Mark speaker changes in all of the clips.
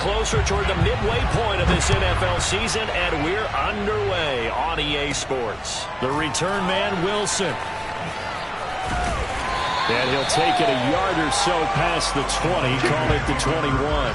Speaker 1: closer toward the midway point of this NFL season, and we're underway on EA Sports. The return man, Wilson. And he'll take it a yard or so past the 20, call it the 21.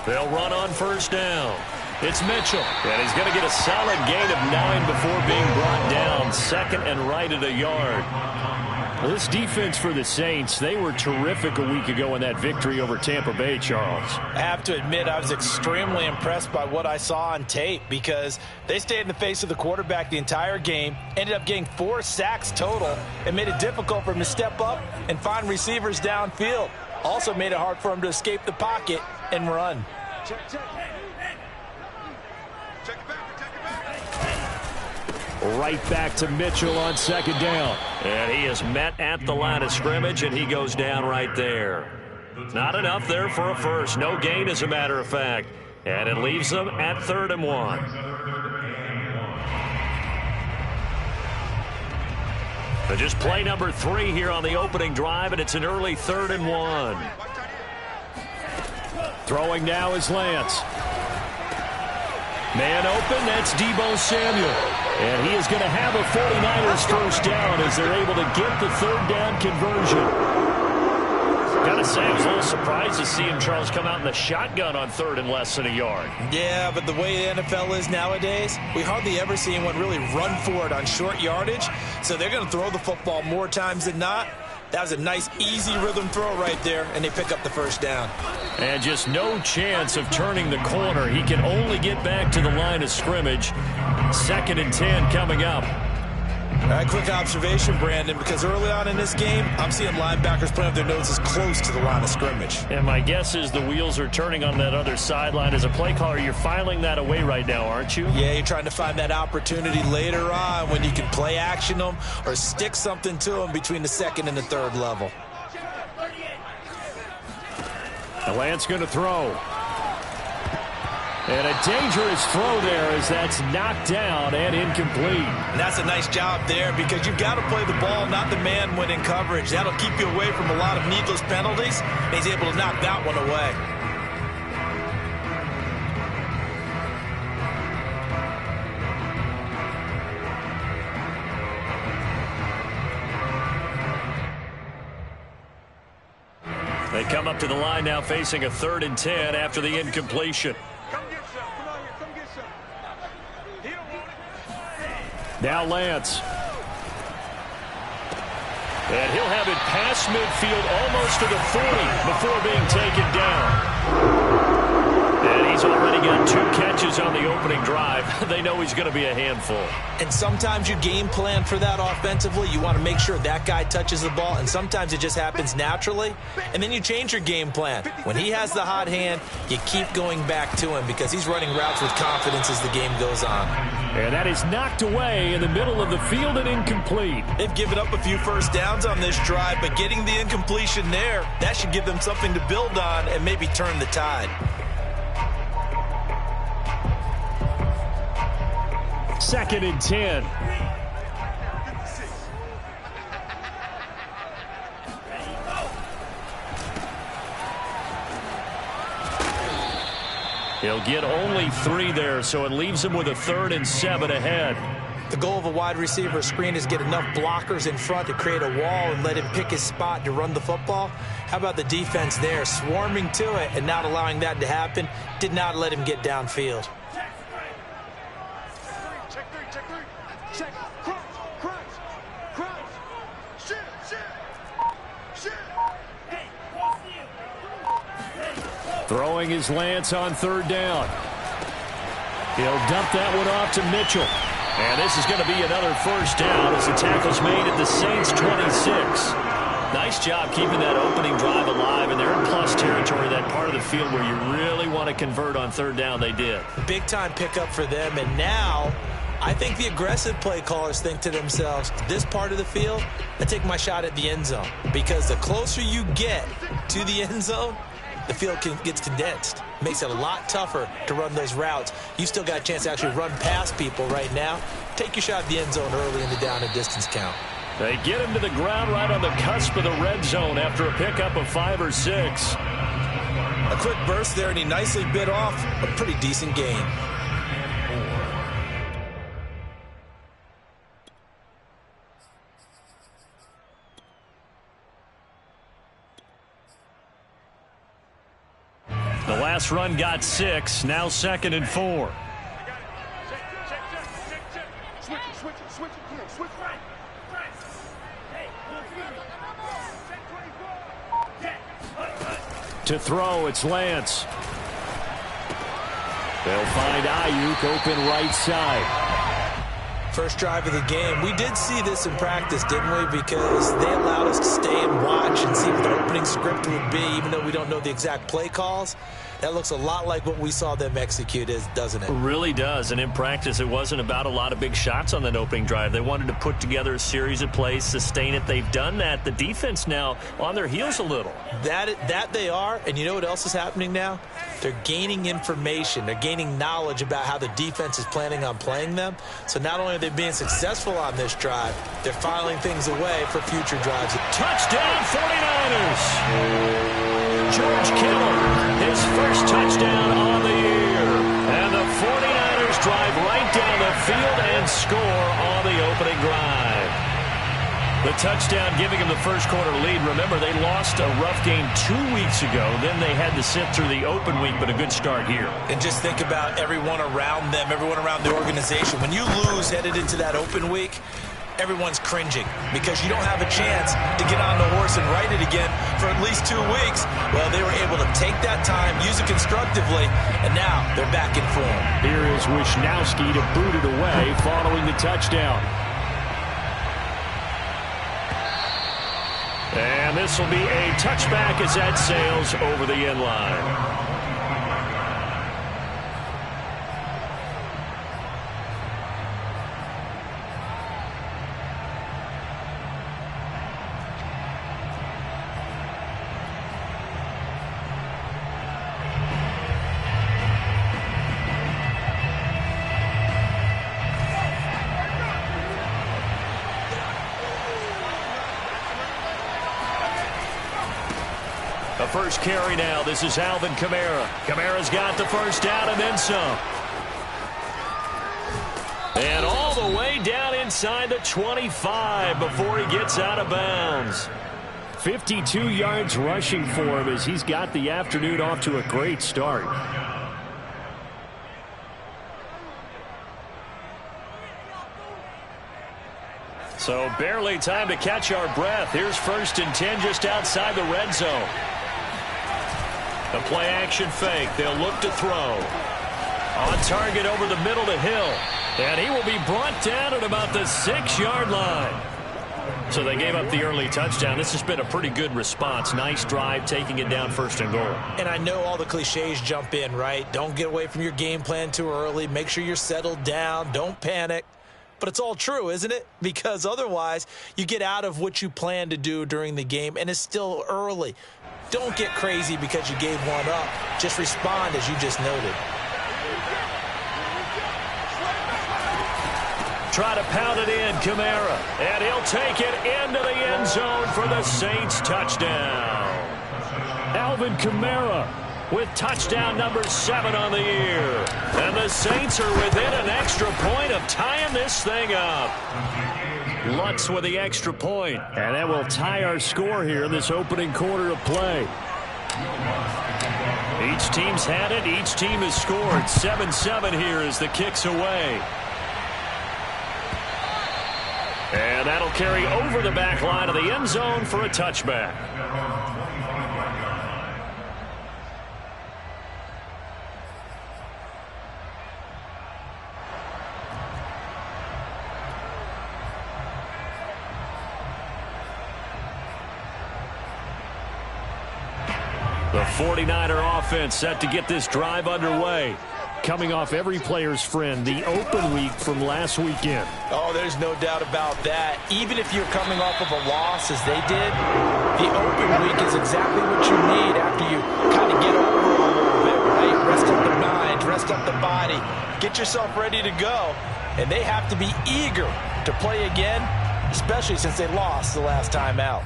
Speaker 1: They'll run on first down. It's Mitchell. And he's going to get a solid gain of 9 before being brought down. Second and right at a yard. Well, this defense for the Saints, they were terrific a week ago in that victory over Tampa Bay, Charles.
Speaker 2: I have to admit, I was extremely impressed by what I saw on tape because they stayed in the face of the quarterback the entire game, ended up getting 4 sacks total, and made it difficult for him to step up and find receivers downfield. Also made it hard for him to escape the pocket and run.
Speaker 1: Right back to Mitchell on second down. And he is met at the line of scrimmage, and he goes down right there. Not enough there for a first. No gain, as a matter of fact. And it leaves them at 3rd and 1. But just play number 3 here on the opening drive, and it's an early 3rd and 1. Throwing now is Lance. Man open, that's Deebo Samuel. And he is going to have a 49ers first down as they're able to get the 3rd down conversion. Gotta say, I was a little surprised to see him, Charles, come out in the shotgun on 3rd and less than a yard.
Speaker 2: Yeah, but the way the NFL is nowadays, we hardly ever see anyone really run for it on short yardage. So they're going to throw the football more times than not. That was a nice, easy rhythm throw right there, and they pick up the first down.
Speaker 1: And just no chance of turning the corner. He can only get back to the line of scrimmage. 2nd and 10 coming up.
Speaker 2: All right, quick observation, Brandon, because early on in this game, I'm seeing linebackers putting up their noses close to the line of scrimmage.
Speaker 1: And my guess is the wheels are turning on that other sideline. As a play caller, you're filing that away right now, aren't you?
Speaker 2: Yeah, you're trying to find that opportunity later on when you can play action them or stick something to them between the 2nd and the 3rd level.
Speaker 1: The Lance going to throw. And a dangerous throw there as that's knocked down and incomplete.
Speaker 2: And that's a nice job there because you've got to play the ball, not the man when in coverage. That'll keep you away from a lot of needless penalties. And he's able to knock that one away.
Speaker 1: They come up to the line now facing a 3rd and 10 after the incompletion. Now Lance. And he'll have it past midfield almost to the 40 before being taken down. And he's already got 2 catches on the opening drive. They know he's going to be a handful.
Speaker 2: And sometimes you game plan for that offensively. You want to make sure that guy touches the ball, and sometimes it just happens naturally. And then you change your game plan. When he has the hot hand, you keep going back to him because he's running routes with confidence as the game goes on.
Speaker 1: And that is knocked away in the middle of the field and incomplete.
Speaker 2: They've given up a few first downs on this drive, but getting the incompletion there, that should give them something to build on and maybe turn the tide.
Speaker 1: 2nd and 10. He'll get only 3 there, so it leaves him with a 3rd and 7 ahead.
Speaker 2: The goal of a wide receiver screen is get enough blockers in front to create a wall and let him pick his spot to run the football. How about the defense there, swarming to it and not allowing that to happen? Did not let him get downfield.
Speaker 1: Throwing his Lance on 3rd down. He'll dump that one off to Mitchell. And this is going to be another first down as the tackle's made at the Saints' 26. Nice job keeping that opening drive alive, and they're in plus territory, that part of the field where you really want to convert on third down. They did.
Speaker 2: Big-time pickup for them, and now I think the aggressive play callers think to themselves, this part of the field, I take my shot at the end zone, because the closer you get to the end zone, the field gets condensed. Makes it a lot tougher to run those routes. You still got a chance to actually run past people right now. Take your shot at the end zone early in the down and distance count.
Speaker 1: They get him to the ground right on the cusp of the red zone after a pickup of 5 or 6.
Speaker 2: A quick burst there, and he nicely bit off a pretty decent gain.
Speaker 1: The last run got 6, now 2nd and 4. To throw, it's Lance. They'll find Ayuk open right side.
Speaker 2: First drive of the game. We did see this in practice, didn't we? Because they allowed us to stay and watch and see what the opening script would be, even though we don't know the exact play calls. That looks a lot like what we saw them execute, doesn't it?
Speaker 1: It really does. And in practice, it wasn't about a lot of big shots on that opening drive. They wanted to put together a series of plays, sustain it. They've done that. The defense now on their heels a little.
Speaker 2: That they are. And you know what else is happening now? They're gaining information. They're gaining knowledge about how the defense is planning on playing them. So not only are they being successful on this drive, they're filing things away for future drives.
Speaker 1: Touchdown, 49ers! George Kittle, his first touchdown on the year. And the 49ers drive right down the field and score on the opening drive. The touchdown giving them the first quarter lead. Remember, they lost a rough game 2 weeks ago. Then they had to sit through the open week, but a good start here.
Speaker 2: And just think about everyone around them, everyone around the organization. When you lose headed into that open week, everyone's cringing because you don't have a chance to get on the horse and ride it again for at least 2 weeks. Well, they were able to take that time, use it constructively, and now they're back in form.
Speaker 1: Here is Wisnowski to boot it away following the touchdown. And this will be a touchback as that sails over the end line. The first carry now. This is Alvin Kamara. Kamara's got the first down and then some. And all the way down inside the 25 before he gets out of bounds. 52 yards rushing for him as he's got the afternoon off to a great start. So barely time to catch our breath. Here's 1st and 10 just outside the red zone. The play action fake. They'll look to throw. On target over the middle to Hill. And he will be brought down at about the 6-yard line. So they gave up the early touchdown. This has been a pretty good response. Nice drive, taking it down 1st and goal.
Speaker 2: And I know all the cliches jump in, right? Don't get away from your game plan too early. Make sure you're settled down. Don't panic. But it's all true, isn't it? Because otherwise, you get out of what you plan to do during the game, and it's still early. Don't get crazy because you gave one up. Just respond as you just noted.
Speaker 1: Try to pound it in, Kamara. And he'll take it into the end zone for the Saints touchdown. Alvin Kamara with touchdown number 7 on the year. And the Saints are within an extra point of tying this thing up. Lutz with the extra point. And that will tie our score here in this opening quarter of play. Each team's had it. Each team has scored. 7-7 here as the kick's away. And that'll carry over the back line of the end zone for a touchback. 49er offense set to get this drive underway. Coming off every player's friend, the open week from last weekend.
Speaker 2: Oh, there's no doubt about that. Even if you're coming off of a loss as they did, the open week is exactly what you need after you kind of get over it a little bit, right? Rest up the mind, rest up the body, get yourself ready to go. And they have to be eager to play again, especially since they lost the last time out.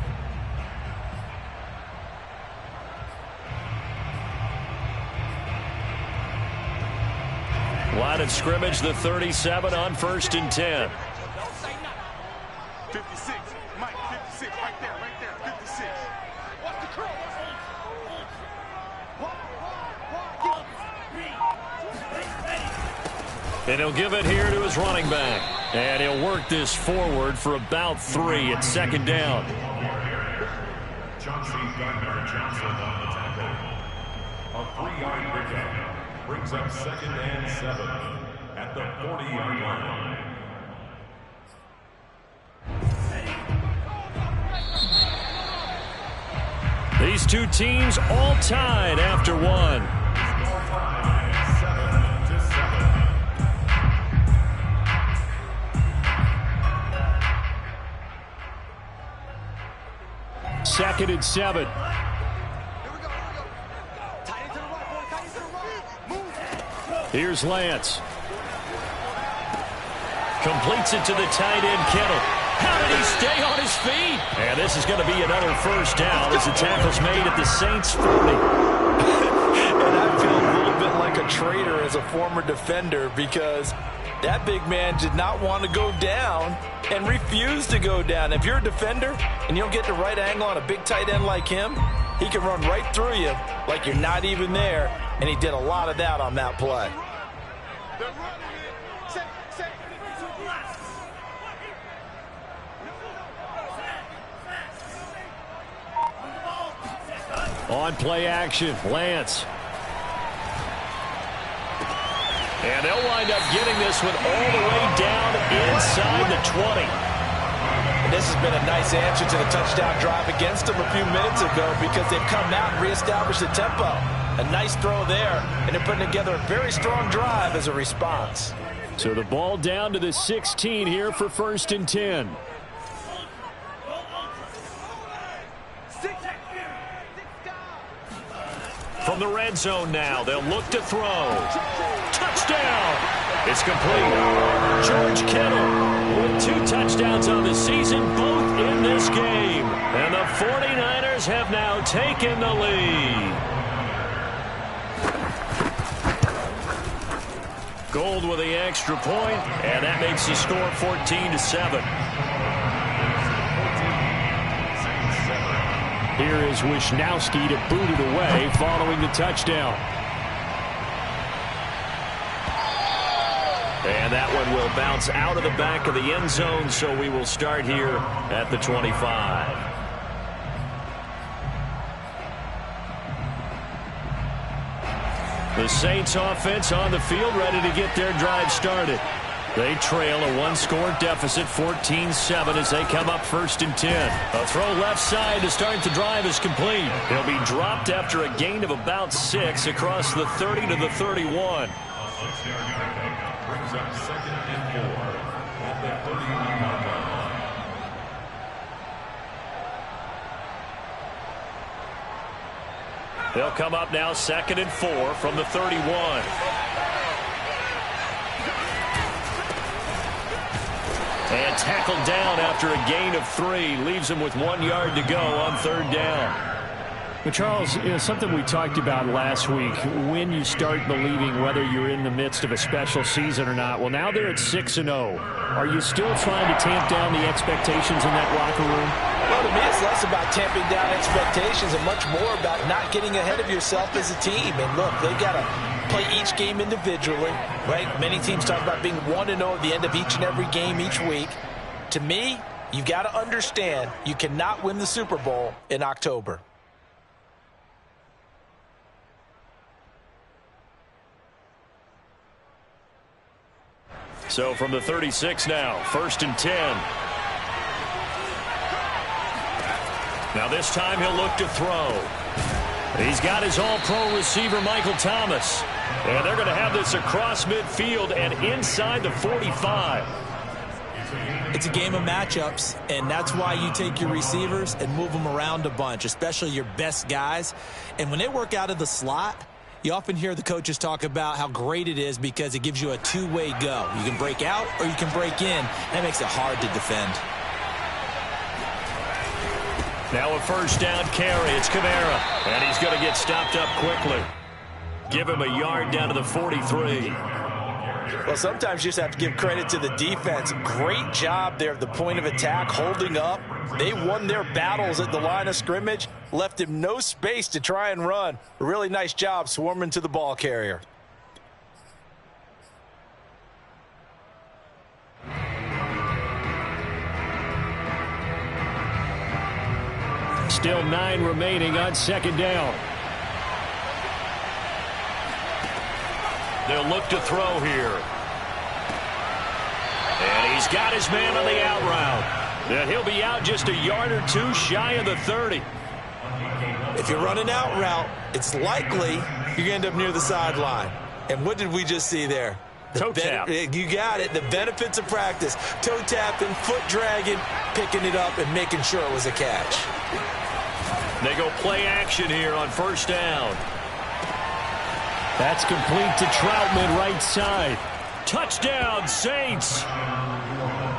Speaker 1: Line of scrimmage, the 37 on 1st and 10.
Speaker 3: 56, Mike, 56, right there, 56. Watch the curl.
Speaker 1: And he'll give it here to his running back. And he'll work this forward for about 3 at 2nd down.
Speaker 4: Johnson on the tackle. A 3-yard pickup brings up 2nd and 7 at the 40-yard line.
Speaker 1: These two teams all tied after one. Second and 7. Here's Lance. Completes it to the tight end, Kittle. How did he stay on his feet? And this is going to be another first down as the tackle's made at the Saints 40.
Speaker 2: And I feel a little bit like a traitor as a former defender because that big man did not want to go down and refused to go down. If you're a defender and you don't get the right angle on a big tight end like him, he can run right through you like you're not even there, and he did a lot of that on that play.
Speaker 1: On play action, Lance. And they'll wind up getting this one all the way down inside the 20.
Speaker 2: And this has been a nice answer to the touchdown drive against them a few minutes ago because they've come out and reestablished the tempo. A nice throw there, and they're putting together a very strong drive as a response.
Speaker 1: So the ball down to the 16 here for 1st and 10. From the red zone now, they'll look to throw. Touchdown! It's complete. George Kittle with 2 touchdowns on the season, both in this game. And the 49ers have now taken the lead. Gold with the extra point, and that makes the score 14-7. Here is Wisnowski to boot it away following the touchdown. And that one will bounce out of the back of the end zone, so we will start here at the 25. The Saints offense on the field ready to get their drive started. They trail a 1-score deficit, 14-7, as they come up 1st and 10. A throw left side to start the drive is complete. He'll be dropped after a gain of about 6 across the 30 to the 31.
Speaker 4: Brings up 2nd and 4 at the 31-yard line.
Speaker 1: They'll come up now 2nd and 4 from the 31. And tackled down after a gain of 3. Leaves him with 1 yard to go on 3rd down.
Speaker 5: But Charles, something we talked about last week, when you start believing whether you're in the midst of a special season or not. Well, now they're at 6-0. Are you still trying to tamp down the expectations in that locker room?
Speaker 2: Well, to me, it's less about tamping down expectations and much more about not getting ahead of yourself as a team. And look, they got to play each game individually, right? Many teams talk about being 1-0 at the end of each and every game each week. To me, you've got to understand you cannot win the Super Bowl in October.
Speaker 1: So from the 36 now, 1st and 10. Now this time he'll look to throw. He's got his all-pro receiver, Michael Thomas. And they're going to have this across midfield and inside the 45.
Speaker 2: It's a game of matchups, and that's why you take your receivers and move them around a bunch, especially your best guys. And when they work out of the slot, you often hear the coaches talk about how great it is because it gives you a two-way go. You can break out or you can break in. That makes it hard to defend.
Speaker 1: Now a first down carry. It's Kamara, and he's going to get stopped up quickly. Give him a yard down to the 43.
Speaker 2: Well, sometimes you just have to give credit to the defense. Great job there at the point of attack, holding up. They won their battles at the line of scrimmage, left him no space to try and run. A really nice job swarming to the ball carrier.
Speaker 5: Still 9 remaining on second down.
Speaker 1: They'll look to throw here. And he's got his man on the out route. And he'll be out just a yard or two shy of the 30.
Speaker 2: If you're running out route, it's likely you're going to end up near the sideline. And what did we just see there?
Speaker 1: Toe tap.
Speaker 2: You got it. The benefits of practice. Toe tapping, foot dragging, picking it up, and making sure it was a catch.
Speaker 1: They go play action here on first down.
Speaker 5: That's complete to Troutman, right side.
Speaker 1: Touchdown, Saints.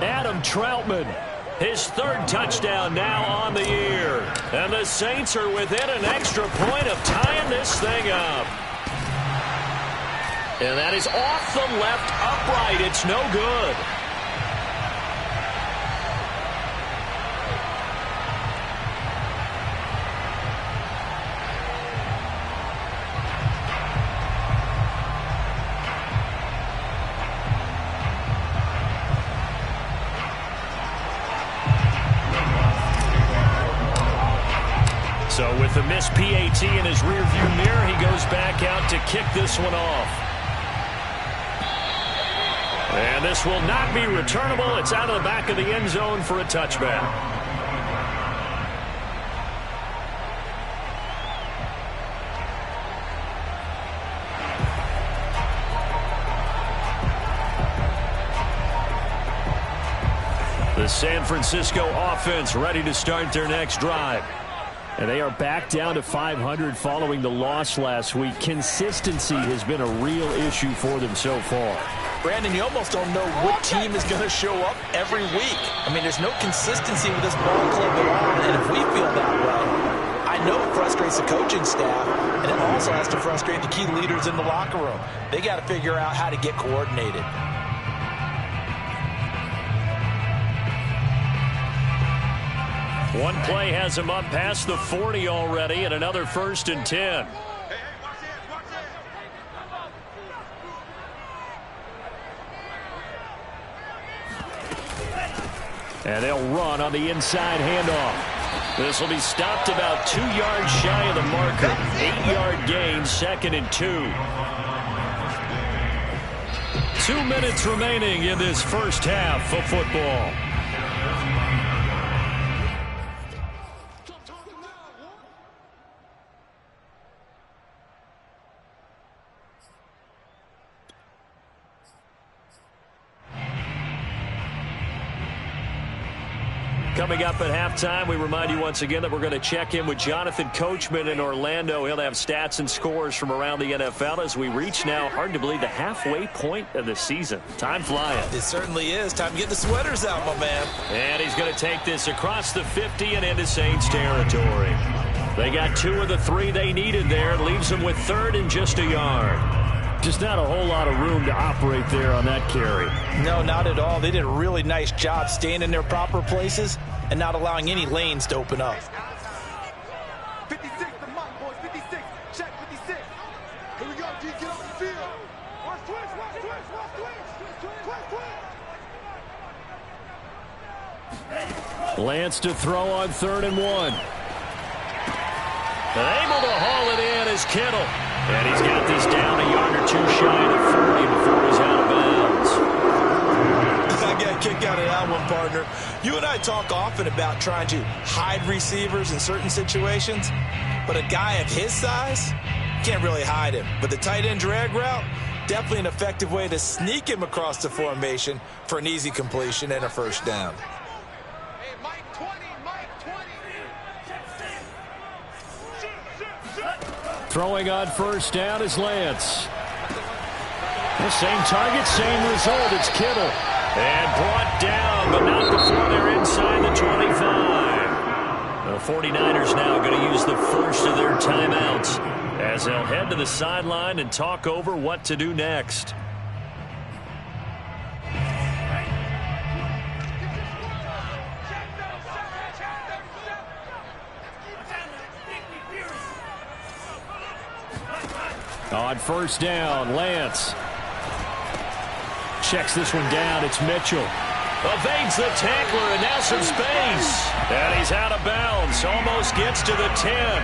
Speaker 1: Adam Troutman, his third touchdown now on the year. And the Saints are within an extra point of tying this thing up. And that is off the left upright. It's no good. So with the missed PAT in his rearview mirror, he goes back out to kick this one off. And this will not be returnable. It's out of the back of the end zone for a touchback. The San Francisco offense ready to start their next drive.
Speaker 5: And they are back down to 500 following the loss last week. Consistency has been a real issue for them so far.
Speaker 2: Brandon, you almost don't know what team is going to show up every week. I mean, there's no consistency with this ball club at all. And if we feel that way, I know it frustrates the coaching staff, and it also has to frustrate the key leaders in the locker room. They got to figure out how to get coordinated.
Speaker 1: One play has him up past the 40 already, and another 1st and 10.
Speaker 5: And they'll run on the inside handoff.
Speaker 1: This will be stopped about 2 yards shy of the marker. 8-yard gain, 2nd and 2. 2 minutes remaining in this first half of football. Coming up at halftime, we remind you once again that we're going to check in with Jonathan Coachman in Orlando. He'll have stats and scores from around the NFL as we reach now, hard to believe, the halfway point of the season. Time flying.
Speaker 2: It certainly is. Time to get the sweaters out, my man.
Speaker 1: And he's going to take this across the 50 and into Saints territory. They got 2 of the 3 they needed there. It leaves them with 3rd and just a yard.
Speaker 5: Just not a whole lot of room to operate there on that carry.
Speaker 2: No, not at all. They did a really nice job staying in their proper places and not allowing any lanes to open up.
Speaker 3: 56, the mark, boys. 56. Check 56. Here we go, G. Get off the field. Watch twitch, watch twitch, watch twitch.
Speaker 5: Lance to throw on 3rd and 1.
Speaker 1: And able to haul it in is Kittle. And he's got this down a yard or 2 shy of the 40 before he's out of bounds.
Speaker 2: I got a kick out of that one, partner. You and I talk often about trying to hide receivers in certain situations. but a guy of his size can't really hide him. But the tight end drag route, definitely an effective way to sneak him across the formation for an easy completion and a first down.
Speaker 3: Hey, Mike 20, Mike 20.
Speaker 5: Throwing on first down is Lance. The same target, same result. It's Kittle. And brought down, but not before they're inside the 25. The 49ers now going to use the first of their timeouts as they'll head to the sideline and talk over what to do next. On first down, Lance checks this one down. It's Mitchell. Evades the tackler, and now some space. And he's out of bounds. Almost gets to the 10.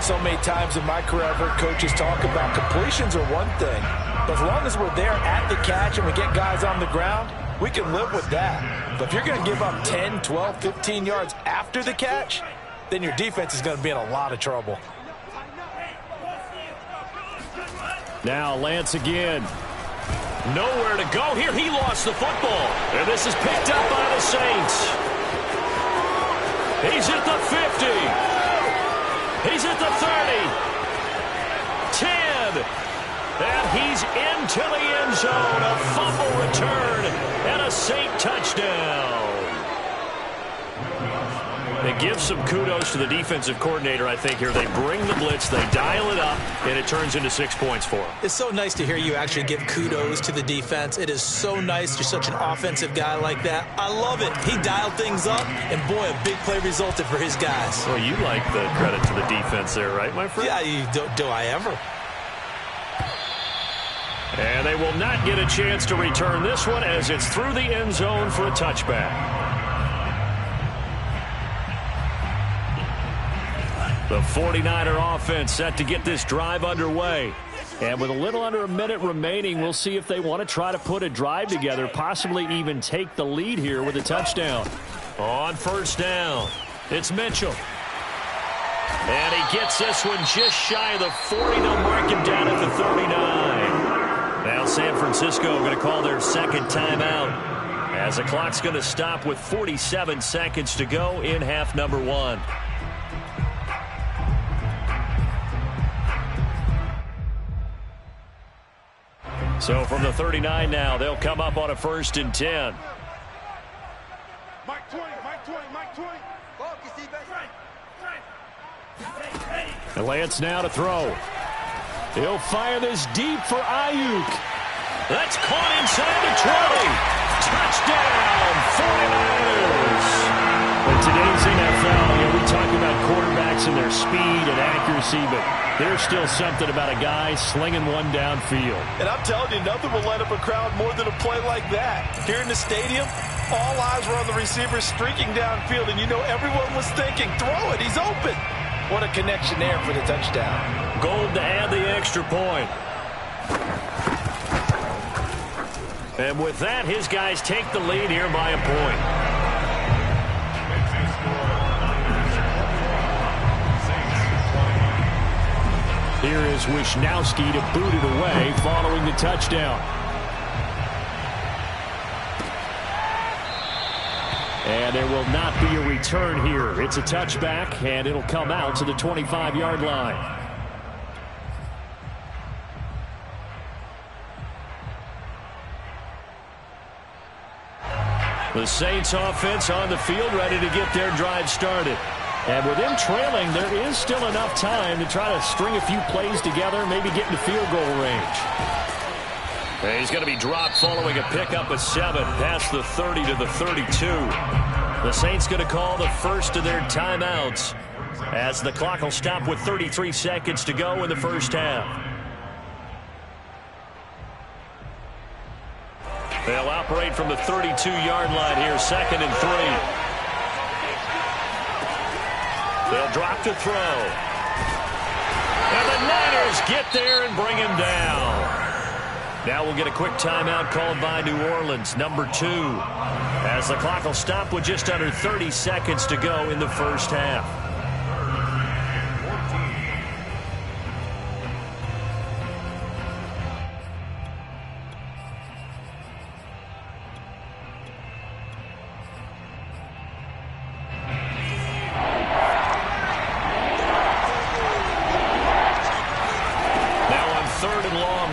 Speaker 2: So many times in my career, I've heard coaches talk about completions are one thing. But as long as we're there at the catch and we get guys on the ground, we can live with that. But if you're going to give up 10, 12, 15 yards after the catch, then your defense is going to be in a lot of trouble.
Speaker 5: Now Lance again. Nowhere to go here. He lost the football. And this is picked up by the Saints. He's at the 50. He's at the 30. 10. And he's into the end zone. A fumble return and a Saint touchdown. It gives some kudos to the defensive coordinator, I think, here. They bring the blitz, they dial it up, and it turns into 6 points for them.
Speaker 2: It's so nice to hear you actually give kudos to the defense. It is so nice. You're such an offensive guy like that. I love it. He dialed things up, and boy, a big play resulted for his guys.
Speaker 5: Well, you like the credit to the defense there, right, my friend?
Speaker 2: Yeah, do I ever?
Speaker 5: And they will not get a chance to return this one as it's through the end zone for a touchback. The 49er offense set to get this drive underway. And with a little under a minute remaining, we'll see if they want to try to put a drive together, possibly even take the lead here with a touchdown. On first down, it's Mitchell. And he gets this one just shy of the 40. They'll mark him down at the 39. Now San Francisco going to call their second timeout as the clock's going to stop with 47 seconds to go in half number one. So from the 39 now, they'll come up on a 1st and 10.
Speaker 3: Mike 20, Mike 20, Mike 20. Focus,
Speaker 5: And Lance now to throw. He'll fire this deep for Ayuk. That's caught inside the 20. Touchdown, 49ers. In today's NFL, we talk about quarterbacks and their speed and accuracy, but there's still something about a guy slinging one downfield.
Speaker 2: And I'm telling you, nothing will light up a crowd more than a play like that. Here in the stadium, all eyes were on the receiver streaking downfield, and you know everyone was thinking, throw it, he's open. What a connection there for the touchdown.
Speaker 5: Gold to add the extra point. And with that, his guys take the lead here by a point. Here is Wisnowski to boot it away following the touchdown. And there will not be a return here. It's a touchback, and it'll come out to the 25-yard line. The Saints offense on the field ready to get their drive started. And with them trailing, there is still enough time to try to string a few plays together, maybe get into field goal range. And he's going to be dropped following a pickup of 7 past the 30 to the 32. The Saints going to call the first of their timeouts as the clock will stop with 33 seconds to go in the first half. They'll operate from the 32-yard line here, 2nd and 3. They'll drop to throw. And the Niners get there and bring him down. Now we'll get a quick timeout called by New Orleans, number 2, as the clock will stop with just under 30 seconds to go in the first half.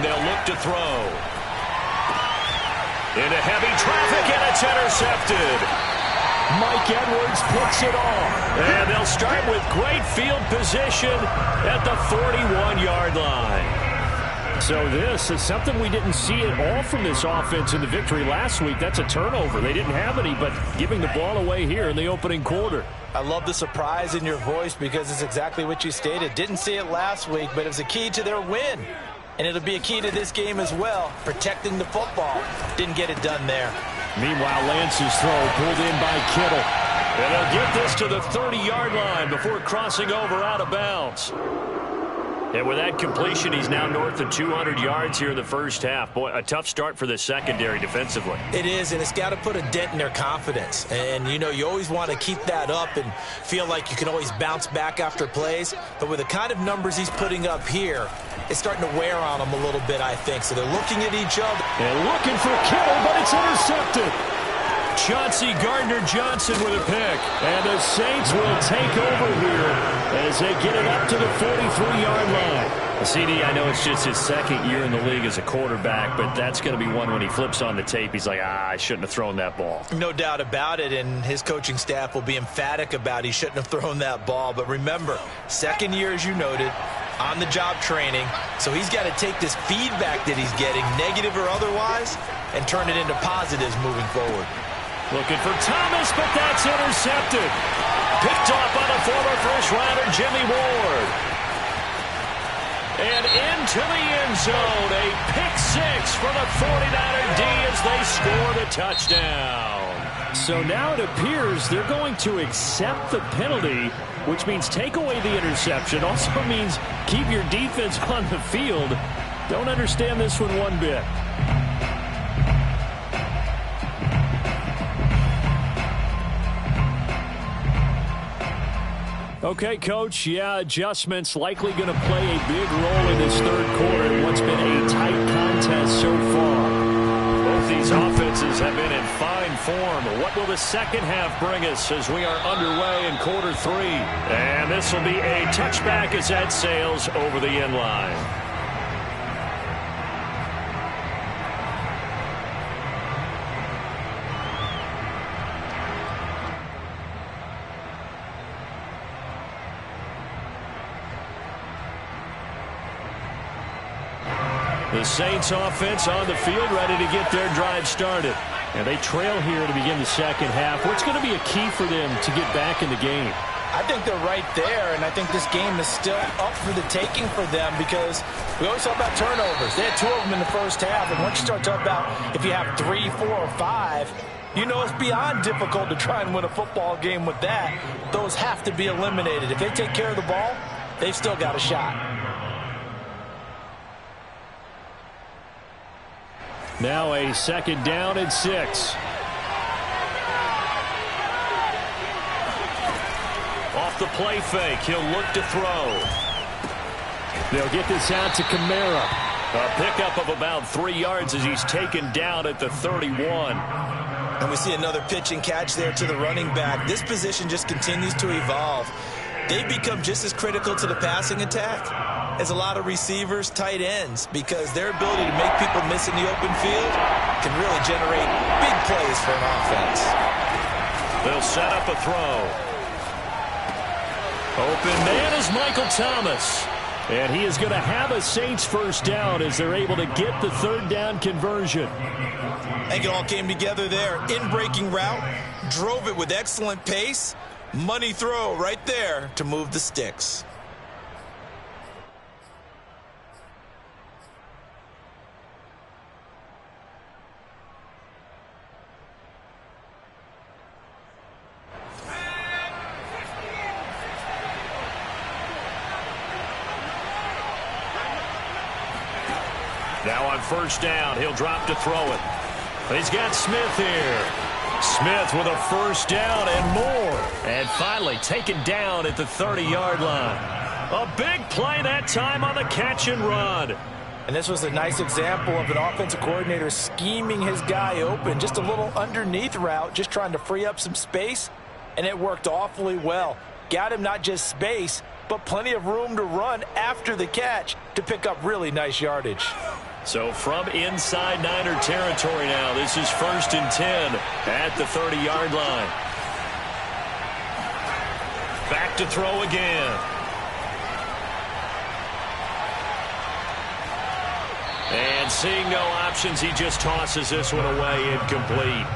Speaker 1: They'll look to throw. Into heavy traffic, and it's intercepted. Mike Edwards picks it off. And they'll start with great field position at the 41-yard line. So this is something we didn't see at all from this offense in the victory last week. That's a turnover. They didn't have any, but giving the ball away here in the opening quarter.
Speaker 2: I love the surprise in your voice because it's exactly what you stated. Didn't see it last week, but it was a key to their win. And it'll be a key to this game as well, protecting the football. Didn't get it done there.
Speaker 5: Meanwhile, Lance's throw pulled in by Kittle.
Speaker 1: And they'll get this to the 30-yard line before crossing over out of bounds. And with that completion, he's now north of 200 yards here in the first half. Boy, a tough start for the secondary defensively.
Speaker 2: It is, and it's got to put a dent in their confidence. And, you know, you always want to keep that up and feel like you can always bounce back after plays. But with the kind of numbers he's putting up here, it's starting to wear on them a little bit, I think. So they're looking at each other.
Speaker 5: And looking for Kittle, but it's intercepted.
Speaker 1: Chauncey Gardner-Johnson with a pick.
Speaker 5: And the Saints will take over here as they get it up to the 43-yard line.
Speaker 1: CD, I know it's just his second year in the league as a quarterback, but that's going to be one when he flips on the tape. He's like, I shouldn't have thrown that ball.
Speaker 2: No doubt about it, and his coaching staff will be emphatic about he shouldn't have thrown that ball. But remember, second year, as you noted, on-the-job training, so he's got to take this feedback that he's getting, negative or otherwise, and turn it into positives moving forward.
Speaker 1: Looking for Thomas, but that's intercepted. Picked off by the former first-rounder, Jimmy Ward. And into the end zone, a pick six for the 49er D as they score the touchdown.
Speaker 5: So now it appears they're going to accept the penalty, which means take away the interception. Also means keep your defense on the field. Don't understand this one bit. Okay, Coach, adjustments likely going to play a big role in this third quarter in what's been a tight contest so far.
Speaker 1: Both these offenses have been in fine form. What will the second half bring us as we are underway in quarter three? And this will be a touchback as that sails over the end line. The Saints offense on the field ready to get their drive started.
Speaker 5: And they trail here to begin the second half. What's going to be a key for them to get back in the game?
Speaker 2: I think they're right there, and I think this game is still up for the taking for them because we always talk about turnovers. They had two of them in the first half, and once you start talking about if you have 3, 4, or 5, you know it's beyond difficult to try and win a football game with that. Those have to be eliminated. If they take care of the ball, they've still got a shot.
Speaker 5: Now a second down and 6.
Speaker 1: Off the play fake, he'll look to throw.
Speaker 5: They'll get this out to Kamara.
Speaker 1: A pickup of about 3 yards as he's taken down at the 31.
Speaker 2: And we see another pitch and catch there to the running back. This position just continues to evolve. They become just as critical to the passing attack as a lot of receivers, tight ends, because their ability to make people miss in the open field can really generate big plays for an offense.
Speaker 1: They'll set up a throw. Open man is Michael Thomas.
Speaker 5: And he is going to have a Saints first down as they're able to get the third down conversion.
Speaker 2: I think it all came together there. In-breaking route, drove it with excellent pace. Money throw right there to move the sticks.
Speaker 1: Now on first down, he'll drop to throw it. He's got Smith here. Smith with a first down and more. And finally taken down at the 30-yard line. A big play that time on the catch and run.
Speaker 2: And this was a nice example of an offensive coordinator scheming his guy open. Just a little underneath route, just trying to free up some space. And it worked awfully well. Got him not just space, but plenty of room to run after the catch to pick up really nice yardage.
Speaker 1: So from inside Niner territory now, this is 1st and 10 at the 30-yard line. Back to throw again. And seeing no options, he just tosses this one away incomplete.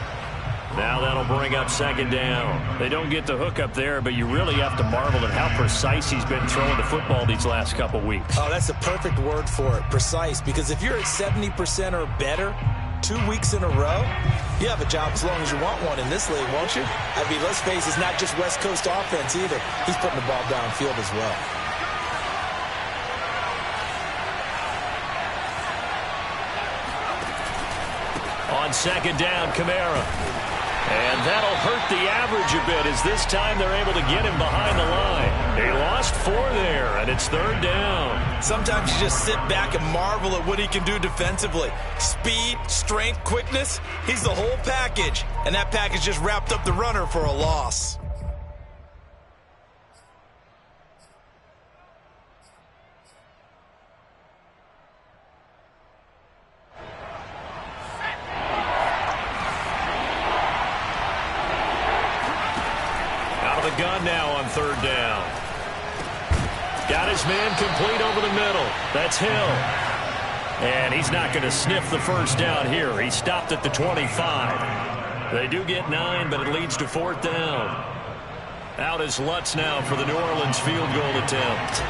Speaker 1: Now that'll bring up 2nd down. They don't get the hook up there, but you really have to marvel at how precise he's been throwing the football these last couple weeks.
Speaker 2: Oh, that's the perfect word for it, precise. Because if you're at 70% or better 2 weeks in a row, you have a job as long as you want one in this league, won't you? I mean, let's face it, it's not just West Coast offense either. He's putting the ball downfield as well.
Speaker 1: On 2nd down, Kamara. And that'll hurt the average a bit as this time they're able to get him behind the line. He lost 4 there, and it's 3rd down.
Speaker 2: Sometimes you just sit back and marvel at what he can do defensively. Speed, strength, quickness, he's the whole package. And that package just wrapped up the runner for a loss.
Speaker 1: Gun now on 3rd down. Got his man complete over the middle. That's Hill. And he's not going to sniff the 1st down here. He stopped at the 25. They do get 9, but it leads to 4th down. Out is Lutz now for the New Orleans field goal attempt.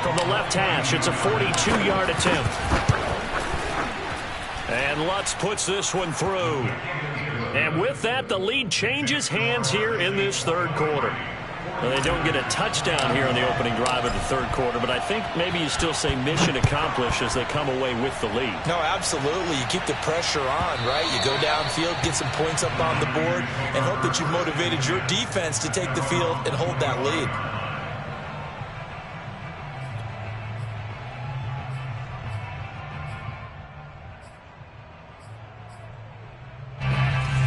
Speaker 1: From the left hash, it's a 42-yard attempt. And Lutz puts this one through. And with that, the lead changes hands here in this 3rd quarter. Well, they don't get a touchdown here on the opening drive of the 3rd quarter, but I think maybe you still say mission accomplished as they come away with the lead.
Speaker 2: No, absolutely. You keep the pressure on, right? You go downfield, get some points up on the board, and hope that you've motivated your defense to take the field and hold that lead.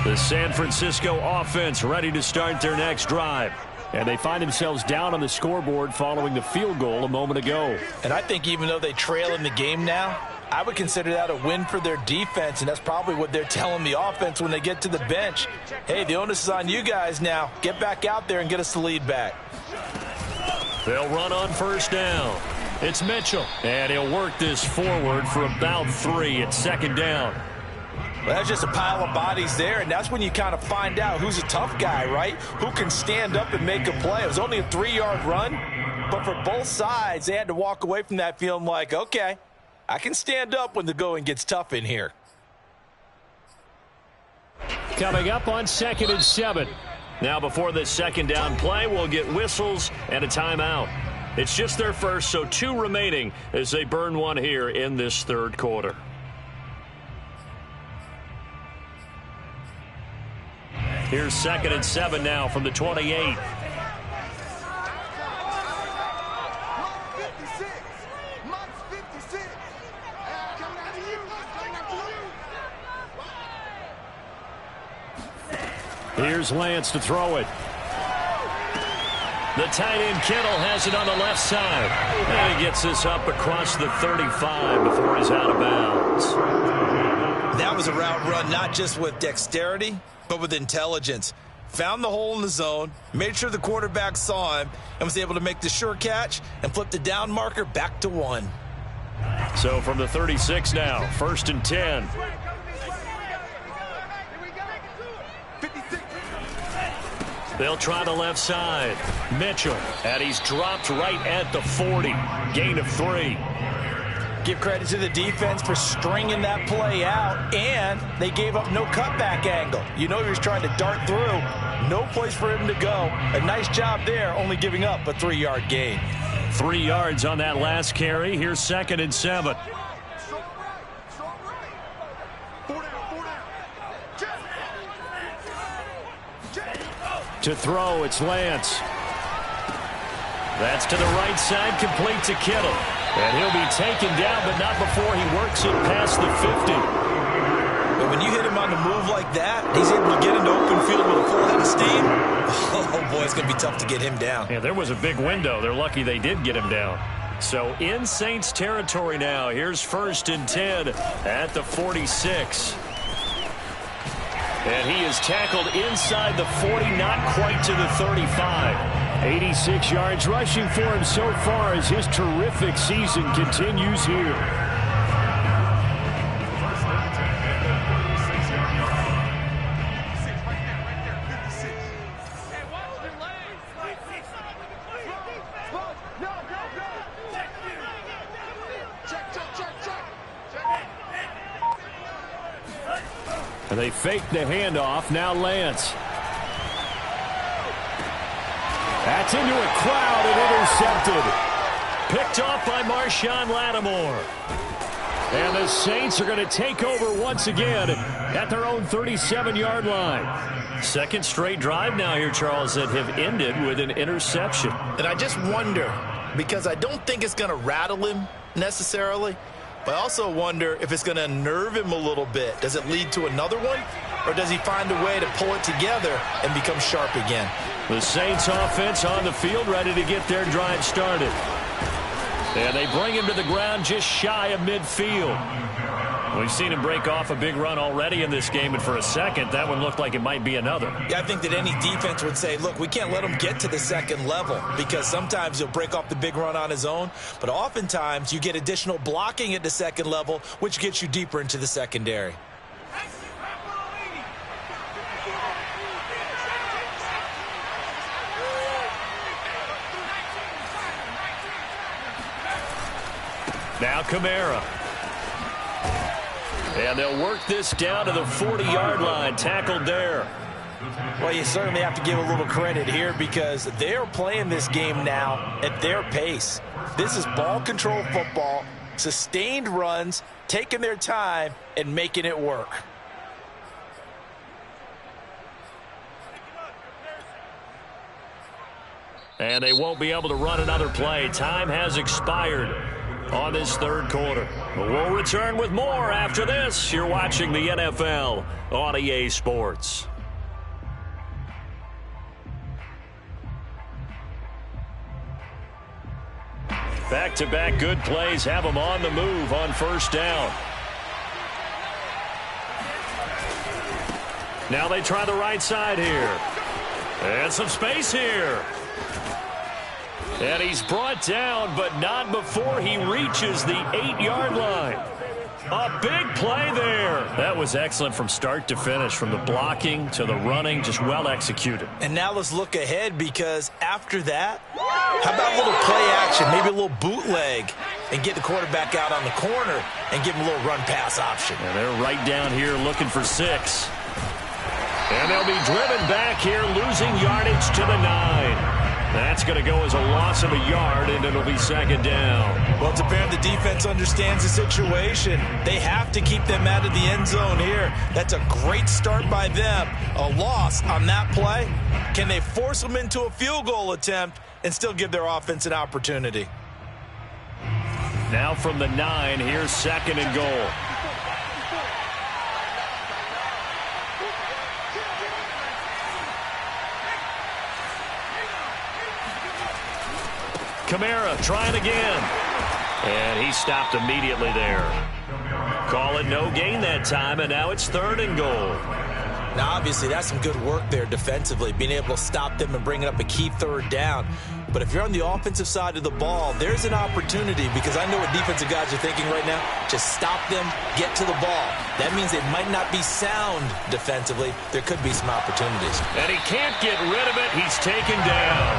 Speaker 1: The San Francisco offense ready to start their next drive.
Speaker 5: And they find themselves down on the scoreboard following the field goal a moment ago.
Speaker 2: And I think even though they trail in the game now, I would consider that a win for their defense, and that's probably what they're telling the offense when they get to the bench. Hey, the onus is on you guys now. Get back out there and get us the lead back.
Speaker 1: They'll run on 1st down. It's Mitchell. And he'll work this forward for about 3 at 2nd down.
Speaker 2: Well, that's just a pile of bodies there, and that's when you kind of find out who's a tough guy, right? Who can stand up and make a play. It was only a 3-yard run, but for both sides, they had to walk away from that feeling like, okay, I can stand up when the going gets tough in here.
Speaker 5: Coming up on 2nd and 7.
Speaker 1: Now before this 2nd down play, we'll get whistles and a timeout. It's just their first, so 2 remaining as they burn one here in this 3rd quarter. Here's 2nd and 7 now from the 28.
Speaker 5: Here's Lance to throw it.
Speaker 1: The tight end Kittle has it on the left side. And he gets this up across the 35 before he's out of bounds.
Speaker 2: That was a route run not just with dexterity, but with intelligence. Found the hole in the zone, made sure the quarterback saw him, and was able to make the sure catch and flip the down marker back to 1.
Speaker 1: So from the 36 now, 1st and 10. They'll try the left side. Mitchell, and he's dropped right at the 40. Gain of 3.
Speaker 2: Give credit to the defense for stringing that play out, and they gave up no cutback angle. You know he was trying to dart through. No place for him to go. A nice job there, only giving up a 3-yard gain.
Speaker 1: 3 yards on that last carry. Here's 2nd and 7.
Speaker 5: To throw, it's Lance.
Speaker 1: That's to the right side, complete to Kittle. And he'll be taken down, but not before he works it past the 50.
Speaker 2: But when you hit him on the move like that, he's able to get into open field with a full head of steam. Oh, boy, it's going to be tough to get him down.
Speaker 1: Yeah, there was a big window. They're lucky they did get him down. So in Saints territory now. Here's 1st and 10 at the 46. And he is tackled inside the 40, not quite to the 35.
Speaker 5: 86 yards rushing for him so far as his terrific season continues here. And they fake the handoff. Now Lance. That's into a crowd and intercepted.
Speaker 1: Picked off by Marshawn Lattimore.
Speaker 5: And the Saints are going to take over once again at their own 37-yard line.
Speaker 1: Second straight drive now here, Charles, that have ended with an interception.
Speaker 2: And I just wonder, because I don't think it's going to rattle him necessarily, but I also wonder if it's going to unnerve him a little bit. Does it lead to another one? Or does he find a way to pull it together and become sharp again?
Speaker 1: The Saints offense on the field, ready to get their drive started. And they bring him to the ground just shy of midfield. We've seen him break off a big run already in this game, and for a second, that one looked like it might be another.
Speaker 2: Yeah, I think that any defense would say, look, we can't let him get to the second level, because sometimes he'll break off the big run on his own, but oftentimes you get additional blocking at the second level, which gets you deeper into the secondary.
Speaker 1: Now Kamara. And they'll work this down to the 40-yard line. Tackled there.
Speaker 2: Well, you certainly have to give a little credit here because they're playing this game now at their pace. This is ball control football, sustained runs, taking their time, and making it work.
Speaker 1: And they won't be able to run another play. Time has expired on this third quarter. We'll return with more after this. You're watching the NFL on EA Sports. Back-to-back good plays have them on the move on first down. Now they try the right side here. And some space here. And he's brought down, but not before he reaches the 8-yard line. A big play there. That was excellent from start to finish, from the blocking to the running, just well executed.
Speaker 2: And now let's look ahead, because after that, how about a little play action, maybe a little bootleg, and get the quarterback out on the corner and give him a little run-pass option.
Speaker 1: And they're right down here looking for 6. And they'll be driven back here, losing yardage to the 9. That's going to go as a loss of a yard, and it'll be second down.
Speaker 2: Well, it's apparent the defense understands the situation. They have to keep them out of the end zone here. That's a great start by them. A loss on that play. Can they force them into a field goal attempt and still give their offense an opportunity?
Speaker 1: Now from the 9, here's second and goal. Kamara trying again. And he stopped immediately there. Call it no gain that time, and now it's third and goal.
Speaker 2: Now, obviously, that's some good work there defensively, being able to stop them and bringing up a key third down. But if you're on the offensive side of the ball, there's an opportunity, because I know what defensive guys are thinking right now. Just stop them, get to the ball. That means they might not be sound defensively. There could be some opportunities.
Speaker 1: And he can't get rid of it. He's taken down.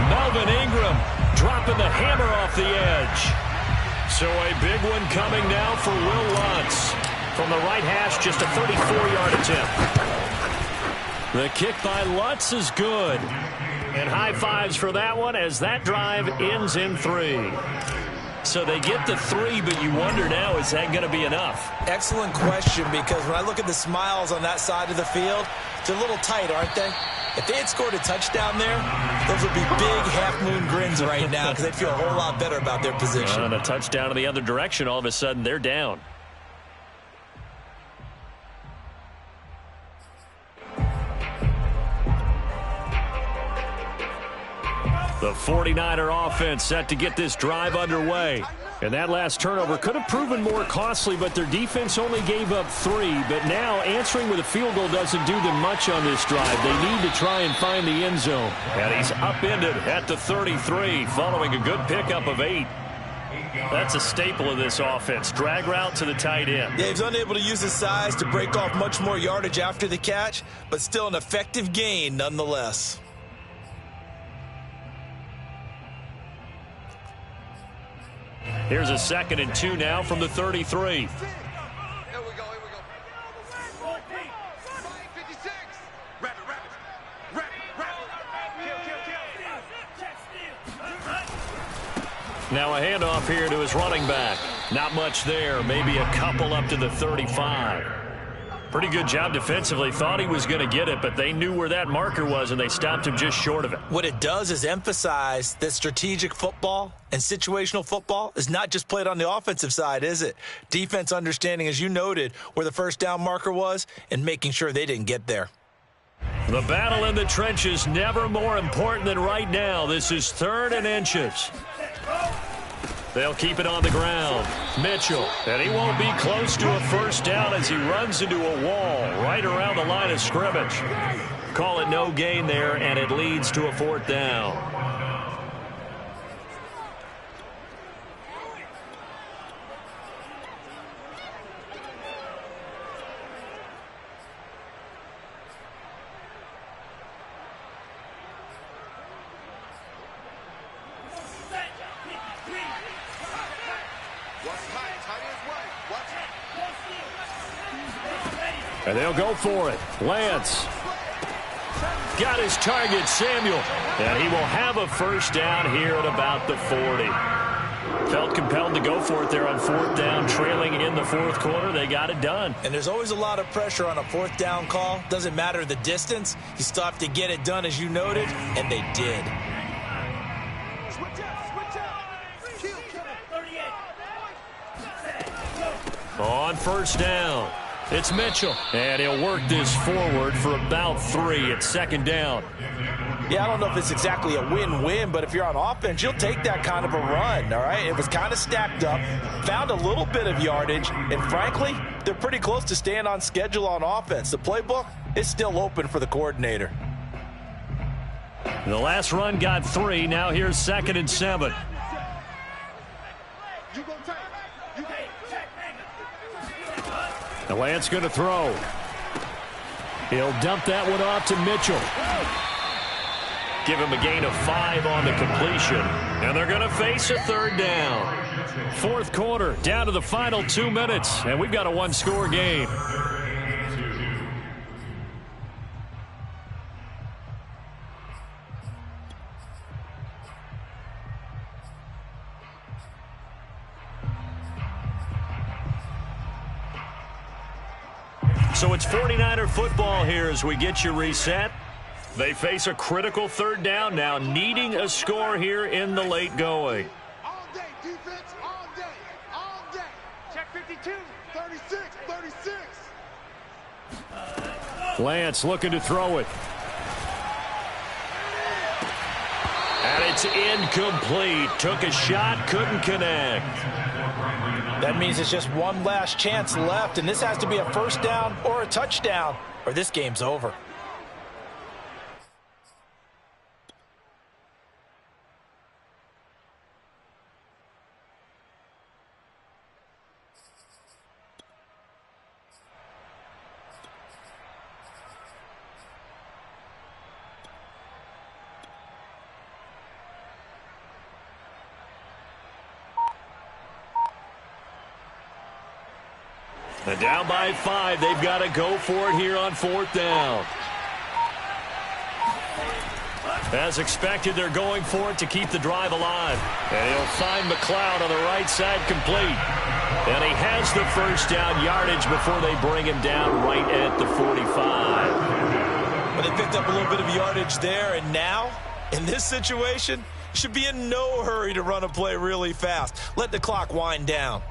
Speaker 1: Melvin Ingram dropping the hammer off the edge. So a big one coming now for Will Lutz. From the right hash, just a 34-yard attempt. The kick by Lutz is good. And high fives for that one as that drive ends in 3. So they get the 3, but you wonder now, is that going to be enough?
Speaker 2: Excellent question, because when I look at the smiles on that side of the field, they're a little tight, aren't they? If they had scored a touchdown there, those would be big half-moon grins right now, because they'd feel a whole lot better about their position.
Speaker 1: And a touchdown in the other direction, all of a sudden they're down. The 49er offense set to get this drive underway. And that last turnover could have proven more costly, but their defense only gave up 3. But now answering with a field goal doesn't do them much on this drive. They need to try and find the end zone. And he's upended at the 33 following a good pickup of 8. That's a staple of this offense. Drag route to the tight end.
Speaker 2: Yeah, he's unable to use his size to break off much more yardage after the catch, but still an effective gain nonetheless.
Speaker 1: Here's a 2nd and 2 now from the 33.
Speaker 3: Here we go. 56. Wrap it.
Speaker 1: Now a handoff here to his running back. Not much there. Maybe a couple up to the 35. Pretty good job defensively. Thought he was going to get it, but they knew where that marker was, and they stopped him just short of it.
Speaker 2: What it does is emphasize that strategic football and situational football is not just played on the offensive side, is it? Defense understanding, as you noted, where the first down marker was and making sure they didn't get there.
Speaker 1: The battle in the trenches never more important than right now. This is 3rd and inches. They'll keep it on the ground. Mitchell, and he won't be close to a first down as he runs into a wall right around the line of scrimmage. Call it no gain there, and it leads to a 4th down. And they'll go for it. Lance got his target, Samuel. And he will have a first down here at about the 40. Felt compelled to go for it there on 4th down, trailing in the 4th quarter. They got it done.
Speaker 2: And there's always a lot of pressure on a 4th down call. Doesn't matter the distance. You still have to get it done, as you noted, and they did.
Speaker 1: On first down, it's Mitchell. And he'll work this forward for about 3 at 2nd down.
Speaker 2: Yeah, I don't know if it's exactly a win-win, but if you're on offense, you'll take that kind of a run, all right? It was kind of stacked up, found a little bit of yardage, and frankly, they're pretty close to staying on schedule on offense. The playbook is still open for the coordinator.
Speaker 1: The last run got 3. Now here's 2nd and 7. And Lance going to throw. He'll dump that one off to Mitchell. Give him a gain of 5 on the completion. And they're going to face a 3rd down. 4th quarter, down to the final 2 minutes. And we've got a 1-score game. So it's 49er football here as we get you reset. They face a critical 3rd down now, needing a score here in the late going.
Speaker 3: All day, defense, all day. Check 52, 36, 36.
Speaker 1: Lance looking to throw it. And it's incomplete. Took a shot, couldn't connect.
Speaker 2: That means it's just one last chance left, and this has to be a first down or a touchdown, or this game's over.
Speaker 1: And down by 5, they've got to go for it here on 4th down. As expected, they're going for it to keep the drive alive. And he'll find McLeod on the right side complete. And he has the first down yardage before they bring him down right at the 45.
Speaker 2: But they picked up a little bit of yardage there, and now, in this situation, should be in no hurry to run a play really fast. Let the clock wind down.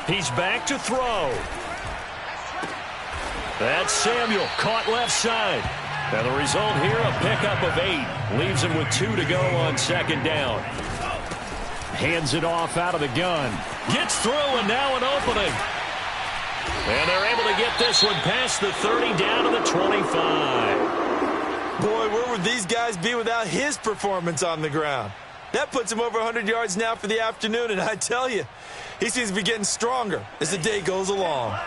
Speaker 1: He's back to throw. That's Samuel, caught left side. And the result here, a pickup of 8. Leaves him with 2 to go on second down. Hands it off out of the gun. Gets through, and now an opening. And they're able to get this one past the 30 down to the 25.
Speaker 2: Boy, where would these guys be without his performance on the ground? That puts him over 100 yards now for the afternoon, and I tell you, he seems to be getting stronger as the day goes along.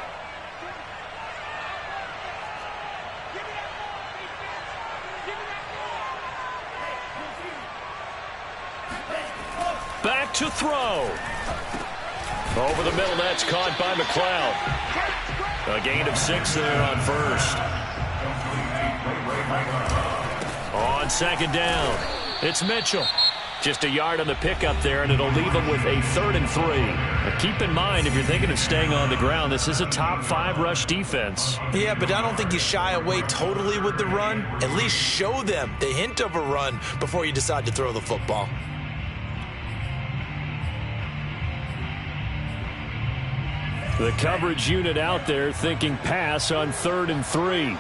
Speaker 1: Back to throw. Over the middle, that's caught by McLeod. A gain of 6 there on first. On second down, it's Mitchell. Just a yard on the pickup there, and it'll leave him with a 3rd and 3. Now keep in mind, if you're thinking of staying on the ground, this is a top 5 rush defense.
Speaker 2: Yeah, but I don't think you shy away totally with the run. At least show them the hint of a run before you decide to throw the football.
Speaker 5: The coverage unit out there thinking pass on 3rd and 3.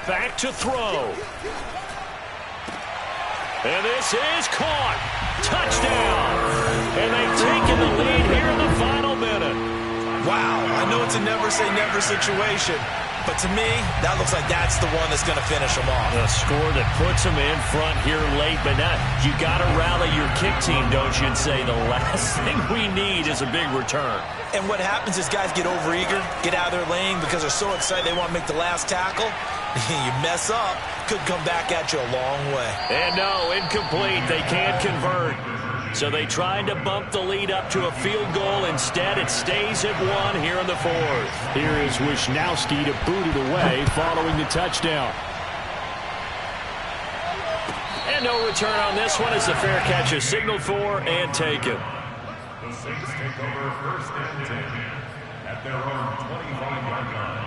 Speaker 1: Back to throw. And this is caught. Touchdown. And they've taken the lead here in the final minute.
Speaker 2: Wow, I know it's a never-say-never situation, but to me, that looks like that's the one that's going to finish them off.
Speaker 1: A score that puts them in front here late, but now you got to rally your kick team, don't you, and say the last thing we need is a big return.
Speaker 2: And what happens is guys get overeager, get out of their lane because they're so excited they want to make the last tackle. You mess up, could come back at you a long way.
Speaker 1: And no, incomplete. They can't convert. So they tried to bump the lead up to a field goal. Instead, it stays at 1 here in the 4th.
Speaker 5: Here is Wisnowski to boot it away following the touchdown.
Speaker 1: And no return on this one as the fair catch is signaled for and taken.
Speaker 4: The Saints take over 1st and 10 at their own 25-yard line.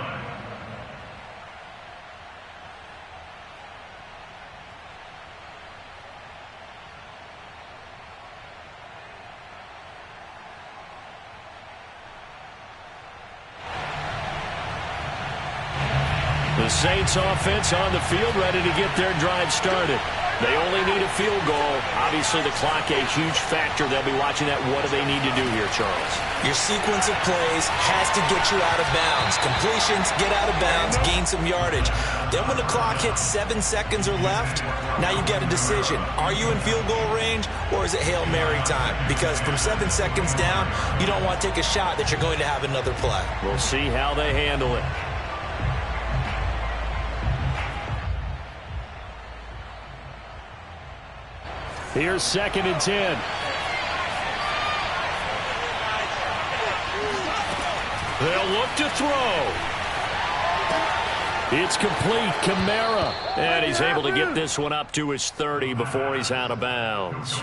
Speaker 1: The Saints offense on the field, ready to get their drive started. They only need a field goal. Obviously, the clock a huge factor. They'll be watching that. What do they need to do here, Charles?
Speaker 2: Your sequence of plays has to get you out of bounds. Completions, get out of bounds, gain some yardage. Then when the clock hits 7 seconds or left, now you get a decision. Are you in field goal range or is it Hail Mary time? Because from 7 seconds down, you don't want to take a shot that you're going to have another play.
Speaker 1: We'll see how they handle it.
Speaker 5: Here's 2nd and 10.
Speaker 1: They'll look to throw.
Speaker 5: It's complete. Kamara.
Speaker 1: And he's able to get this one up to his 30 before he's out of bounds.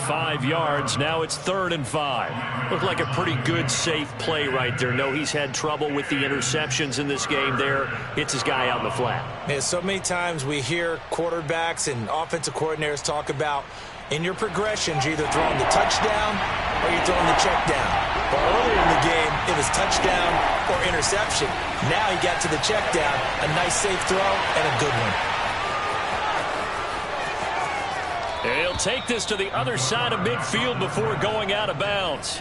Speaker 1: 5 yards. Now it's 3rd and 5. Looked like a pretty good, safe play right there. No, he's had trouble with the interceptions in this game there. Hits his guy out in the flat.
Speaker 2: Yeah, so many times we hear quarterbacks and offensive coordinators talk about in your progressions, you're either throwing the touchdown or you're throwing the check down. But earlier in the game, it was touchdown or interception. Now he got to the check down, a nice safe throw, and a good one.
Speaker 1: And he'll take this to the other side of midfield before going out of bounds.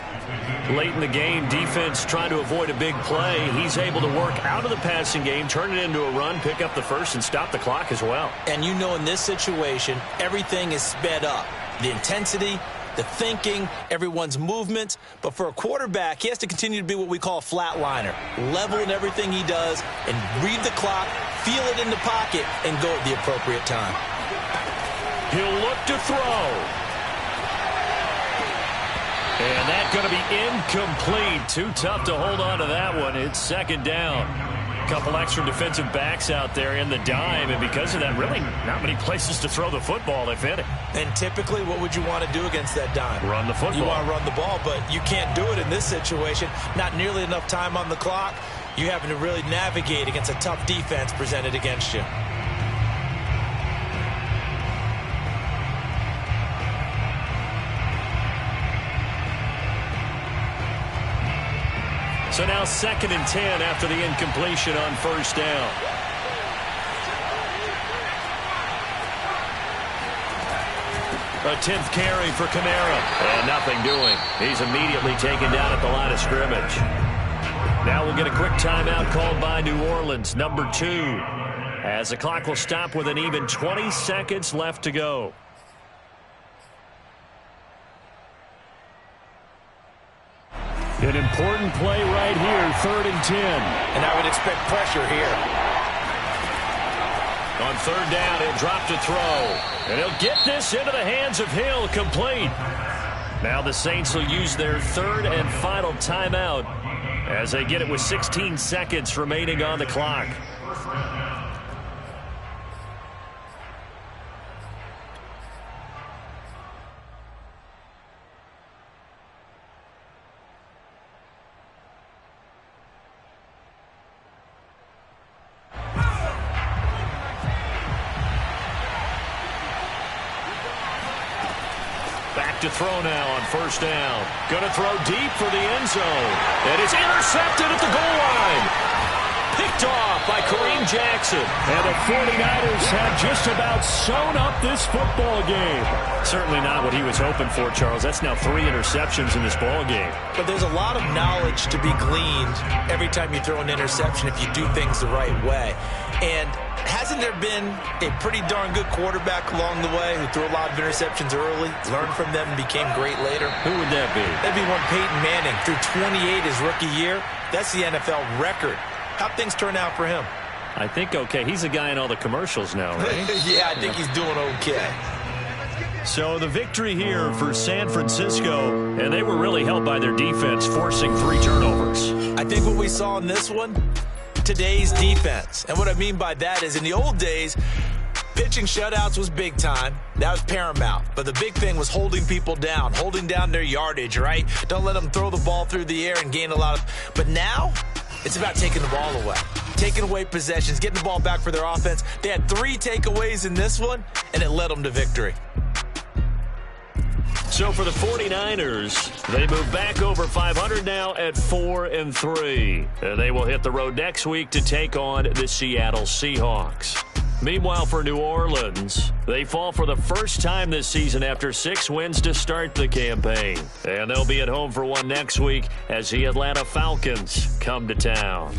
Speaker 1: Late in the game, defense trying to avoid a big play. He's able to work out of the passing game, turn it into a run, pick up the first, and stop the clock as well.
Speaker 2: And you know in this situation, everything is sped up. The intensity, the thinking, everyone's movements. But for a quarterback, he has to continue to be what we call a flatliner. Level in everything he does and read the clock, feel it in the pocket, and go at the appropriate time.
Speaker 1: He'll look to throw. And that's going to be incomplete. Too tough to hold on to that one. It's 2nd down. Couple extra defensive backs out there in the dime, and because of that, really not many places to throw the football, if any.
Speaker 2: And typically, what would you want to do against that dime?
Speaker 1: Run the football.
Speaker 2: You want to run the ball, but you can't do it in this situation. Not nearly enough time on the clock. You're having to really navigate against a tough defense presented against you.
Speaker 1: So now 2nd and 10 after the incompletion on first down. A 10th carry for Kamara. And nothing doing. He's immediately taken down at the line of scrimmage. Now we'll get a quick timeout called by New Orleans, number 2. As the clock will stop with an even 20 seconds left to go.
Speaker 5: An important play right here, 3rd and 10.
Speaker 2: And I would expect pressure here.
Speaker 1: On 3rd down, he'll drop to throw. And he'll get this into the hands of Hill, complete. Now the Saints will use their 3rd and final timeout as they get it with 16 seconds remaining on the clock. To throw now on 1st down. Going to throw deep for the end zone. And it's intercepted at the goal line. Picked off by Kareem Jackson.
Speaker 5: And the 49ers have just about sewn up this football game.
Speaker 1: Certainly not what he was hoping for, Charles. That's now 3 interceptions in this ball game.
Speaker 2: But there's a lot of knowledge to be gleaned every time you throw an interception if you do things the right way. And hasn't there been a pretty darn good quarterback along the way who threw a lot of interceptions early, learned from them, and became great later?
Speaker 1: Who would that be?
Speaker 2: That'd be one Peyton Manning. Threw 28 his rookie year. That's the NFL record. How'd things turn out for him?
Speaker 1: I think okay. He's a guy in all the commercials now, right?
Speaker 2: Yeah, I think he's doing okay.
Speaker 1: So the victory here for San Francisco, and they were really helped by their defense, forcing 3 turnovers.
Speaker 2: I think what we saw in this one, today's defense. And what I mean by that is in the old days, pitching shutouts was big time. That was paramount. But the big thing was holding people down, holding down their yardage, right? Don't let them throw the ball through the air and gain a lot of... But now, it's about taking the ball away. Taking away possessions, getting the ball back for their offense. They had 3 takeaways in this one, and it led them to victory.
Speaker 1: So for the 49ers, they move back over 500 now at 4-3. And they will hit the road next week to take on the Seattle Seahawks. Meanwhile, for New Orleans, they fall for the first time this season after 6 wins to start the campaign. And they'll be at home for one next week as the Atlanta Falcons come to town.